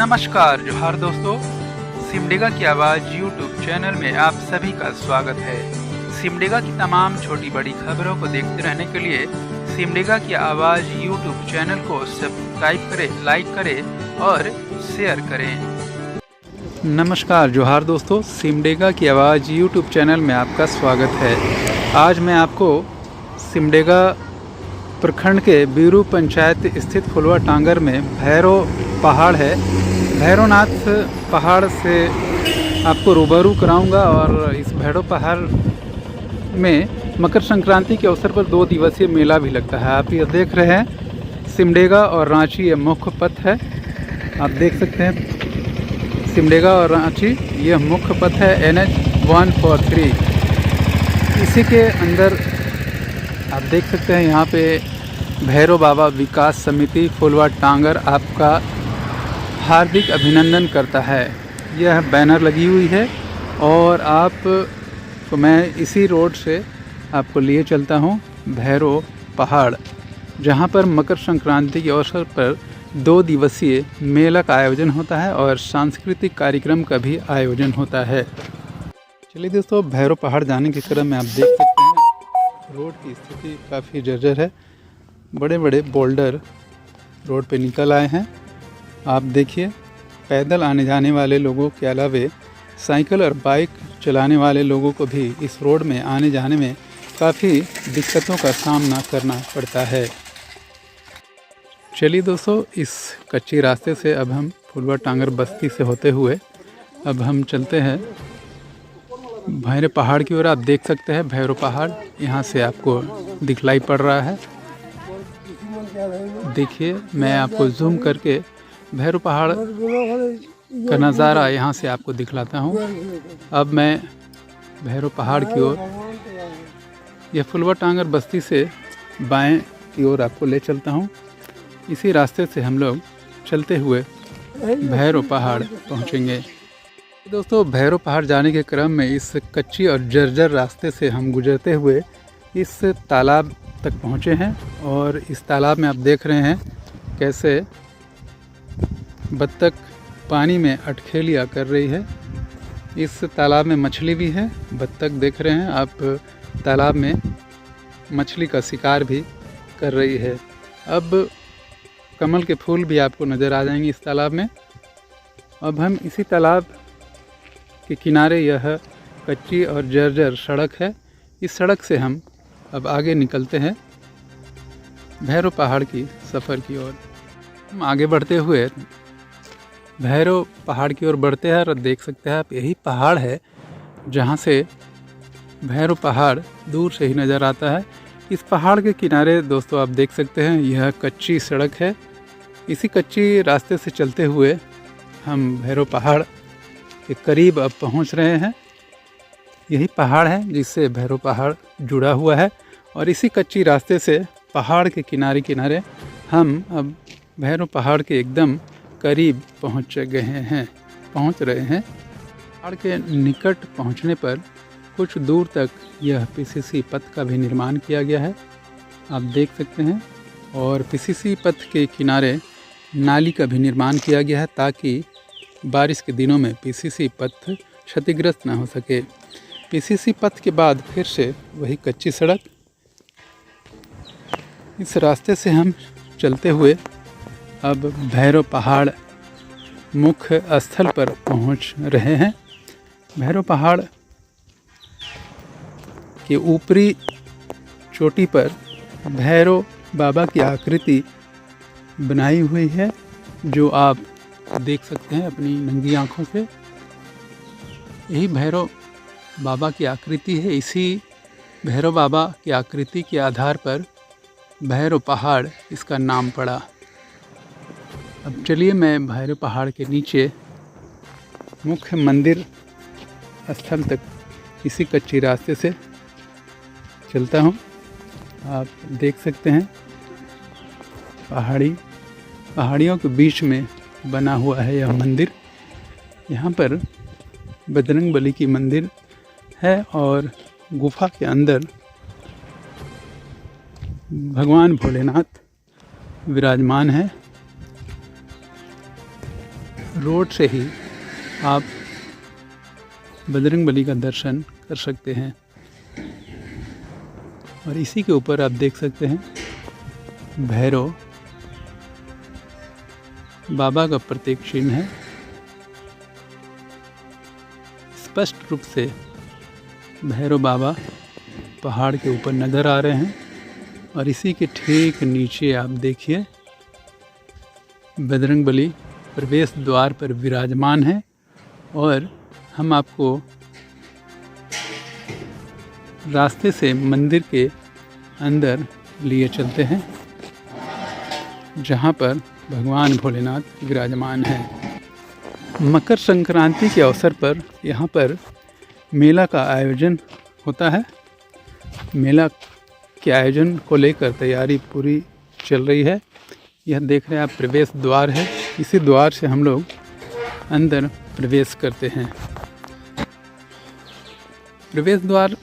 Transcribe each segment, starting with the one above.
नमस्कार जोहार दोस्तों, सिमडेगा की आवाज़ यूट्यूब चैनल में आप सभी का स्वागत है। सिमडेगा की तमाम छोटी बड़ी खबरों को देखते रहने के लिए सिमडेगा की आवाज़ यूट्यूब चैनल को सब्सक्राइब करें, लाइक करें और शेयर करें। नमस्कार जोहार दोस्तों, सिमडेगा की आवाज़ यूट्यूब चैनल में आपका स्वागत है। आज मैं आपको सिमडेगा प्रखंड के बीरू पंचायत स्थित फुलवा टांगर में भैरव पहाड़ है, भैरवनाथ पहाड़ से आपको रूबरू कराऊंगा। और इस भैरव पहाड़ में मकर संक्रांति के अवसर पर 2 दिवसीय मेला भी लगता है। आप ये देख रहे हैं सिमडेगा और रांची ये मुख्य पथ है। आप देख सकते हैं सिमडेगा और रांची ये मुख्य पथ है NH 143। इसी के अंदर आप देख सकते हैं यहाँ पे भैरव बाबा विकास समिति फुलवा टांगर आपका हार्दिक अभिनंदन करता है। यह बैनर लगी हुई है और आप तो मैं इसी रोड से आपको लिए चलता हूँ भैरव पहाड़, जहाँ पर मकर संक्रांति के अवसर पर 2 दिवसीय मेला का आयोजन होता है और सांस्कृतिक कार्यक्रम का भी आयोजन होता है। चलिए दोस्तों, भैरव पहाड़ जाने के क्रम में आप देख सकते हैं रोड की स्थिति काफ़ी जर्जर है। बड़े बड़े बोल्डर रोड पे निकल आए हैं। आप देखिए, पैदल आने जाने वाले लोगों के अलावे साइकिल और बाइक चलाने वाले लोगों को भी इस रोड में आने जाने में काफ़ी दिक्कतों का सामना करना पड़ता है। चलिए दोस्तों, इस कच्ची रास्ते से अब हम फुलवा टांगर बस्ती से होते हुए अब हम चलते हैं भैरव पहाड़ की ओर। आप देख सकते हैं भैरव पहाड़ यहाँ से आपको दिखलाई पड़ रहा है। देखिए, मैं आपको जूम करके भैरव पहाड़ का नज़ारा यहाँ से आपको दिखलाता हूँ। अब मैं भैरव पहाड़ की ओर यह फुलवा टांगर बस्ती से बाएं की ओर आपको ले चलता हूँ। इसी रास्ते से हम लोग चलते हुए भैरव पहाड़ पहुँचेंगे। दोस्तों, भैरव पहाड़ जाने के क्रम में इस कच्ची और जर्जर रास्ते से हम गुजरते हुए इस तालाब तक पहुँचे हैं। और इस तालाब में आप देख रहे हैं कैसे बत्तख पानी में अटखेलियाँ कर रही है। इस तालाब में मछली भी है, बत्तख देख रहे हैं आप तालाब में मछली का शिकार भी कर रही है। अब कमल के फूल भी आपको नज़र आ जाएंगे इस तालाब में। अब हम इसी तालाब के किनारे यह कच्ची और जर्जर सड़क है। इस सड़क से हम अब आगे निकलते हैं भैरव पहाड़ की सफ़र की ओर। हम आगे बढ़ते हुए भैरव पहाड़ की ओर बढ़ते हैं और देख सकते हैं आप यही पहाड़ है जहाँ से भैरव पहाड़ दूर से ही नज़र आता है। इस पहाड़ के किनारे दोस्तों आप देख सकते हैं यह कच्ची सड़क है। इसी कच्ची रास्ते से चलते हुए हम भैरव पहाड़ के करीब अब पहुँच रहे हैं। यही पहाड़ है जिससे भैरव पहाड़ जुड़ा हुआ है और इसी कच्ची रास्ते से पहाड़ के किनारे किनारे हम अब भैरव पहाड़ के एकदम करीब पहुंच रहे हैं। पहाड़ के निकट पहुंचने पर कुछ दूर तक यह PCC पथ का भी निर्माण किया गया है, आप देख सकते हैं। और PCC पथ के किनारे नाली का भी निर्माण किया गया है ताकि बारिश के दिनों में PCC पथ क्षतिग्रस्त ना हो सके। PCC पथ के बाद फिर से वही कच्ची सड़क। इस रास्ते से हम चलते हुए अब भैरव पहाड़ मुख्य स्थल पर पहुंच रहे हैं। भैरव पहाड़ के ऊपरी चोटी पर भैरव बाबा की आकृति बनाई हुई है, जो आप देख सकते हैं अपनी नंगी आँखों से। यही भैरव बाबा की आकृति है। इसी भैरव बाबा की आकृति के आधार पर भैरव पहाड़ इसका नाम पड़ा। अब चलिए मैं भैरव पहाड़ के नीचे मुख्य मंदिर स्थल तक इसी कच्ची रास्ते से चलता हूँ। आप देख सकते हैं पहाड़ियों के बीच में बना हुआ है यह मंदिर। यहाँ पर बजरंगबली की मंदिर है और गुफा के अंदर भगवान भोलेनाथ विराजमान है। रोड से ही आप बजरंगबली का दर्शन कर सकते हैं। और इसी के ऊपर आप देख सकते हैं भैरव बाबा का प्रतीक चिन्ह है। स्पष्ट रूप से भैरव बाबा पहाड़ के ऊपर नज़र आ रहे हैं। और इसी के ठीक नीचे आप देखिए बजरंगबली प्रवेश द्वार पर विराजमान है। और हम आपको रास्ते से मंदिर के अंदर लिए चलते हैं, जहाँ पर भगवान भोलेनाथ विराजमान हैं। मकर संक्रांति के अवसर पर यहाँ पर मेला का आयोजन होता है। मेला के आयोजन को लेकर तैयारी पूरी चल रही है। यह देख रहे हैं आप प्रवेश द्वार है। इसी द्वार से हम लोग अंदर प्रवेश करते हैं। प्रवेश द्वार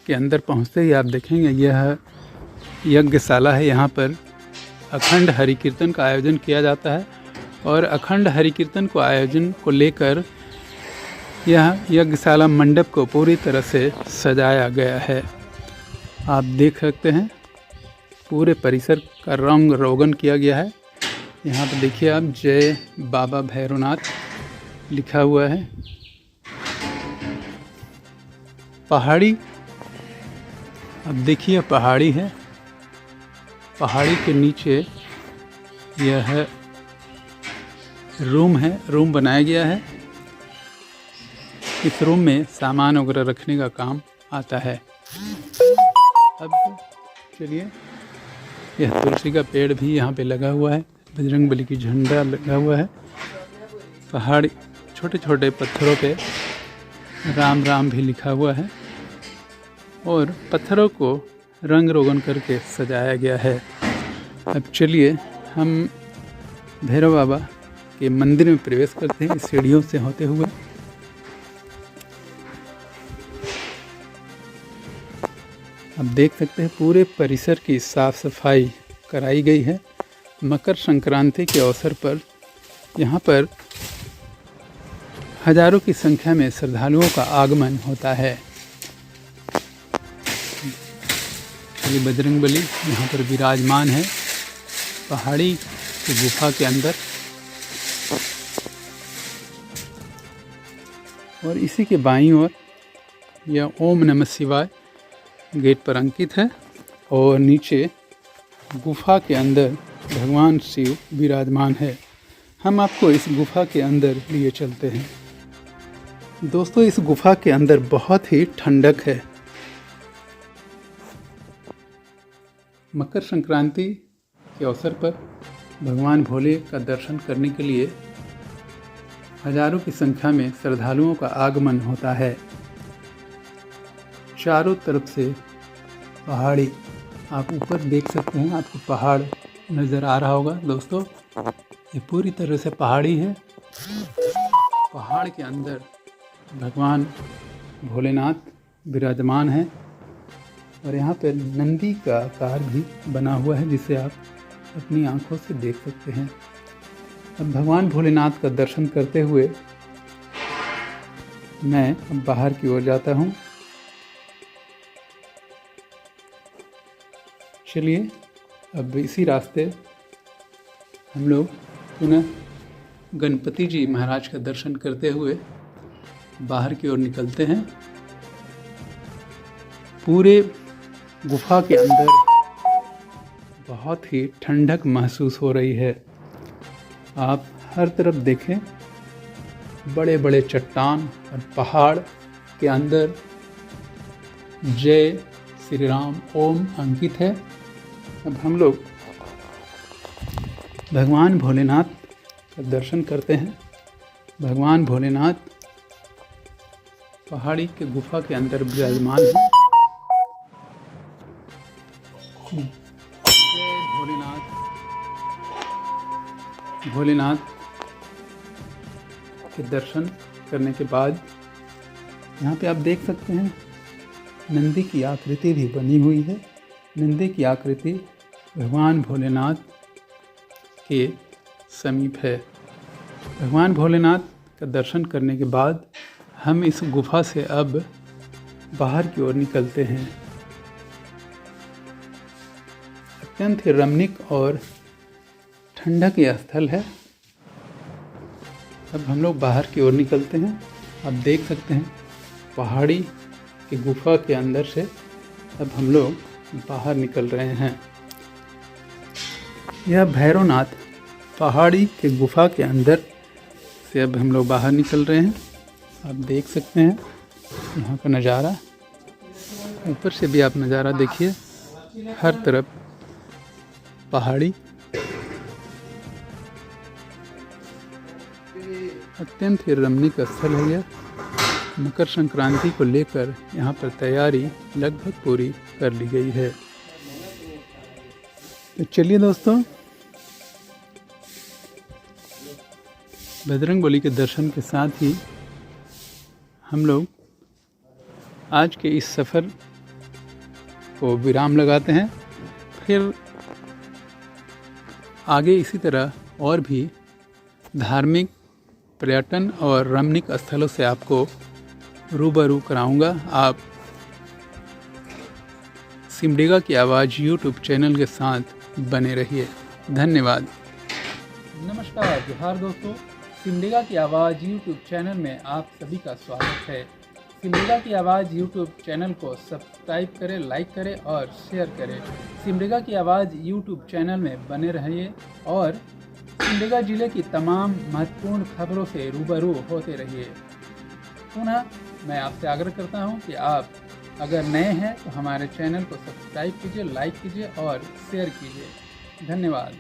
के अंदर पहुंचते ही आप देखेंगे यह यज्ञशाला है। यहाँ पर अखंड हरि कीर्तन का आयोजन किया जाता है। और अखंड हरि कीर्तन को आयोजन को लेकर यह यज्ञशाला मंडप को पूरी तरह से सजाया गया है। आप देख सकते हैं पूरे परिसर का रंग रोगन किया गया है। यहाँ पर देखिए आप जय बाबा भैरवनाथ लिखा हुआ है। पहाड़ी, अब देखिए पहाड़ी है। पहाड़ी के नीचे यह रूम है, रूम बनाया गया है। इस रूम में सामान वगैरह रखने का काम आता है। अब चलिए, यह तुलसी का पेड़ भी यहाँ पे लगा हुआ है। बजरंगबली की झंडा लगा हुआ है। पहाड़ छोटे छोटे पत्थरों पे राम राम भी लिखा हुआ है। और पत्थरों को रंग रोगन करके सजाया गया है। अब चलिए हम भैरव बाबा के मंदिर में प्रवेश करते हैं, सीढ़ियों से होते हुए। आप देख सकते हैं पूरे परिसर की साफ सफाई कराई गई है। मकर संक्रांति के अवसर पर यहाँ पर हजारों की संख्या में श्रद्धालुओं का आगमन होता है। ये बजरंगबली यहाँ पर विराजमान है पहाड़ी की गुफा के अंदर। और इसी के बाईं ओर यह ओम नमः शिवाय गेट पर अंकित है। और नीचे गुफा के अंदर भगवान शिव विराजमान है। हम आपको इस गुफा के अंदर लिए चलते हैं। दोस्तों, इस गुफा के अंदर बहुत ही ठंडक है। मकर संक्रांति के अवसर पर भगवान भोले का दर्शन करने के लिए हजारों की संख्या में श्रद्धालुओं का आगमन होता है। चारों तरफ से पहाड़ी, आप ऊपर देख सकते हैं, आपको पहाड़ नज़र आ रहा होगा। दोस्तों, ये पूरी तरह से पहाड़ी है। पहाड़ के अंदर भगवान भोलेनाथ विराजमान हैं। और यहाँ पर नंदी का आकार भी बना हुआ है, जिसे आप अपनी आंखों से देख सकते हैं। अब भगवान भोलेनाथ का दर्शन करते हुए मैं अब बाहर की ओर जाता हूँ। चलिए, अब इसी रास्ते हम लोग पुनः गणपति जी महाराज का दर्शन करते हुए बाहर की ओर निकलते हैं। पूरे गुफा के अंदर बहुत ही ठंडक महसूस हो रही है। आप हर तरफ देखें, बड़े बड़े चट्टान और पहाड़ के अंदर जय श्री राम ओम अंकित है। अब हम लोग भगवान भोलेनाथ का दर्शन करते हैं। भगवान भोलेनाथ पहाड़ी के गुफा के अंदर विराजमान है। जय भोलेनाथ। भोलेनाथ के दर्शन करने के बाद यहाँ पे आप देख सकते हैं नंदी की आकृति भी बनी हुई है। नंदी की आकृति भगवान भोलेनाथ के समीप है। भगवान भोलेनाथ का दर्शन करने के बाद हम इस गुफा से अब बाहर की ओर निकलते हैं। अत्यंत ही रमणीक और ठंडक यह स्थल है। अब हम लोग बाहर की ओर निकलते हैं। आप देख सकते हैं पहाड़ी की गुफा के अंदर से अब हम लोग बाहर निकल रहे हैं। यह भैरवनाथ पहाड़ी के गुफा के अंदर से अब हम लोग बाहर निकल रहे हैं। आप देख सकते हैं यहाँ का नज़ारा, ऊपर से भी आप नज़ारा देखिए, हर तरफ पहाड़ी। अत्यंत ही रमणीक स्थल है यह। मकर संक्रांति को लेकर यहाँ पर तैयारी लगभग पूरी कर ली गई है। तो चलिए दोस्तों, बजरंगबली के दर्शन के साथ ही हम लोग आज के इस सफ़र को विराम लगाते हैं। फिर आगे इसी तरह और भी धार्मिक, पर्यटन और रमणीक स्थलों से आपको रूबरू कराऊंगा। आप सिमडेगा की आवाज़ यूट्यूब चैनल के साथ बने रहिए। धन्यवाद। नमस्कार, जोहार दोस्तों। सिमडेगा की आवाज़ यूट्यूब चैनल में आप सभी का स्वागत है। सिमडेगा की आवाज़ यूट्यूब चैनल को सब्सक्राइब करें, लाइक करें और शेयर करें। सिमडेगा की आवाज़ यूट्यूब चैनल में बने रहिए और सिमडेगा जिले की तमाम महत्वपूर्ण खबरों से रूबरू होते रहिए। पुनः मैं आपसे आग्रह करता हूं कि आप अगर नए हैं तो हमारे चैनल को सब्सक्राइब कीजिए, लाइक कीजिए और शेयर कीजिए। धन्यवाद।